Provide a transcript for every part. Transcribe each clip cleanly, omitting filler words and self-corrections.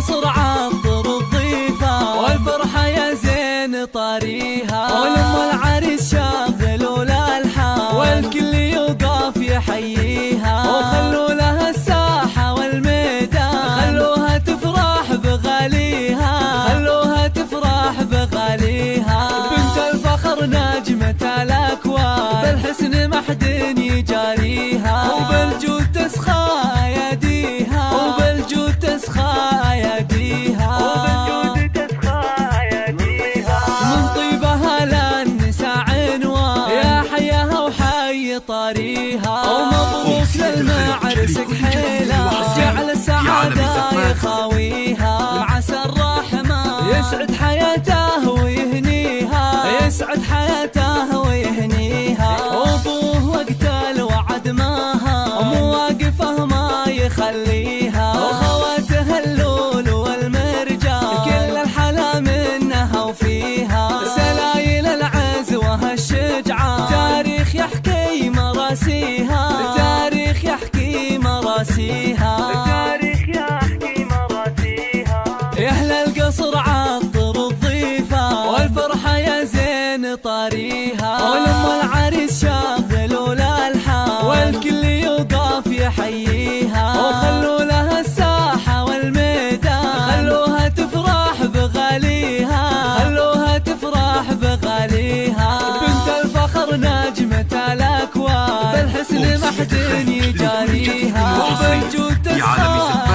القصر عطر الضيفة والفرحة يا زين طاريها، ولم العريس شاغل والالحان والكل يوقف يحييها، وخلوا لها الساحة والميدان خلوها تفرح بغاليها، خلوها تفرح بغاليها. بنت الفخر نجمة الأكوان بالحسن ما حد يجاريها، وبالجود تسخى أياديها، وبالجود تسخى أياديها، وبالجود تسخى أياديها. من طيبها للنساء عنوان يا حياها وحي طاريها، ومبروك للمعرس كحيلة جعل السعادة يخاويها، وعسى الرحمن يسعد حياته ويهنيها، يسعد حياته ويهنيها. وابوه وقت الوعد ماها مواقفه ما يخليها، وخواته اللول والمرجان كل الحلا منها وفيها، سلايل العز وهالشجعان تاريخ يحكي مراسيها، تاريخ يحكي مراسيها، تاريخ يحكي مراسيها. يا أهل القصر عطر الضيفة والفرحة يا زين طاريها، ولم العريس شاغل والالحان والكل يوقف يحييها، وخلوا لها الساحة والميدان خلوها تفرح بغاليها، خلوها تفرح بغاليها. بنت الفخر نجمة الأكوان بالحسن ما حد يجاريها، وبالجود تسخى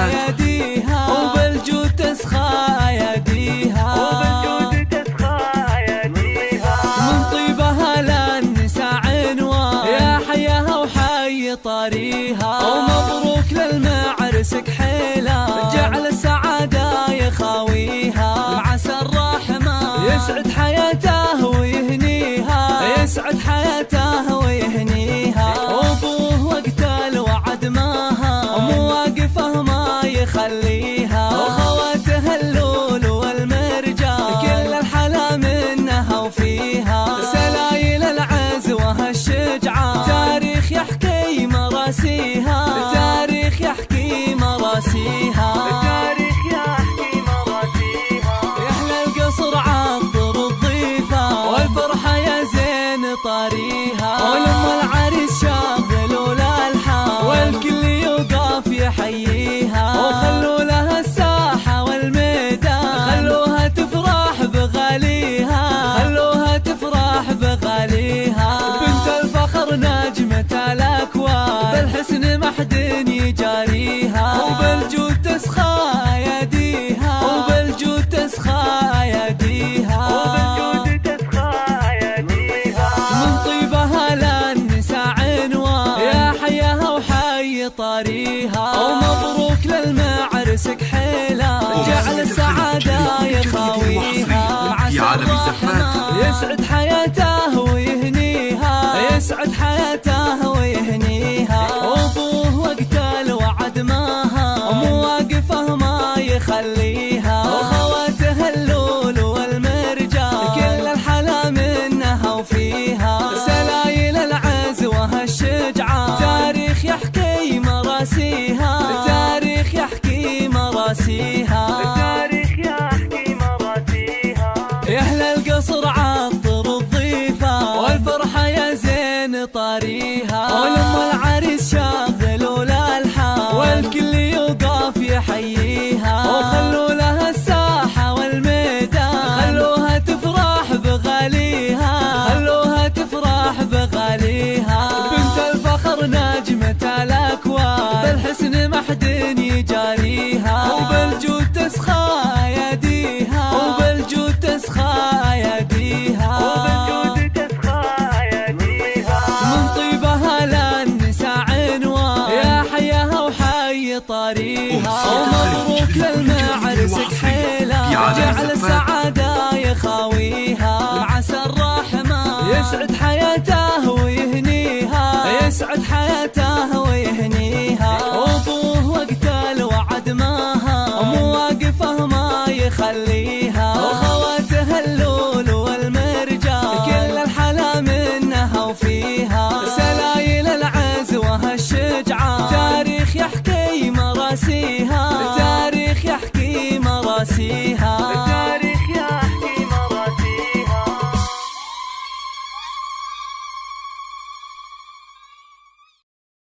أياديها، وبالجود تسخى أياديها، وبالجود تسخى أياديها. من طيبها للنساء عنوان يا حياها وحي طاريها، ومبروك للمعرس كحيلة جعل السعادة يخاويها، وعسى الرحمن يسعد حياته ويهنيها، يسعد حياته ويهنيها. وابوه وقت الوعد ماها مواقفه ما يخليها، وخواته اللول والمرجان كل الحلا منها وفيها، سلايل العز وهالشجعان تاريخ يحكي مراسيها، تاريخ يحكي مراسيها، تاريخ يحكي مراسيها. يا أهل القصر عطر الضيفة والفرحة يا زين طاريها، ولم العريس شاغل والالحان والكل يوقف يحييها، وخلوا لها الساحة والميدان خلوها تفرح بغاليها، خلوها تفرح بغاليها. بنت الفخر نجمة الأكوان بالحسن ما حد يجاريها، وبالجود تسخى أياديها، وبالجود تسخى أياديها، وبالجود تسخى أياديها. من طيبها للنساء عنوان يا حياها وحي طاريها، ومبروك للمعرس كحيلة جعل السعادة يخاويها، وعسى الرحمن يسعد حياته ويهنيها، يسعد حياته ويهنيها. وابوه وقت الوعد ماها مواقفه ما يخليها، وخواته اللول والمرجان كل الحلا منها وفيها، سلايل العز وهالشجعان. 9 تاريخ يحكي مراسيها، تاريخ يحكي مراسيها، تاريخ يحكي مراسيها. يا أهل القصر عطر الضيفة والفرحة يا زين طاريها، ولم العريس شاغل والالحان والكل يوقف يحييها، وخلوا لها الساحة والميدان خلوها تفرح بغاليها، خلوها تفرح بغاليها. بنت الفخر نجمة الأكوان بالحسن ما حد يجاريها، وبالجود تسخى أياديها، وبالجود تسخى أياديها، وبالجود تسخى أياديها. من طيبها للنساء عنوان يا حياها وحي طاريها، ومبروك للمعرس كحيلة جعل السعادة يخاويها، وعسى الرحمن يسعد حياته ويهنيها، يسعد حياته ويهنيها. وابوه وقت الوعد ماها مواقفه ما يخليها، وخواته اللول والمرجان كل الحلا منها وفيها، سلايل العز وهالشجعان تاريخ يحكي مراسيها، تاريخ يحكي مراسيها. راسيها.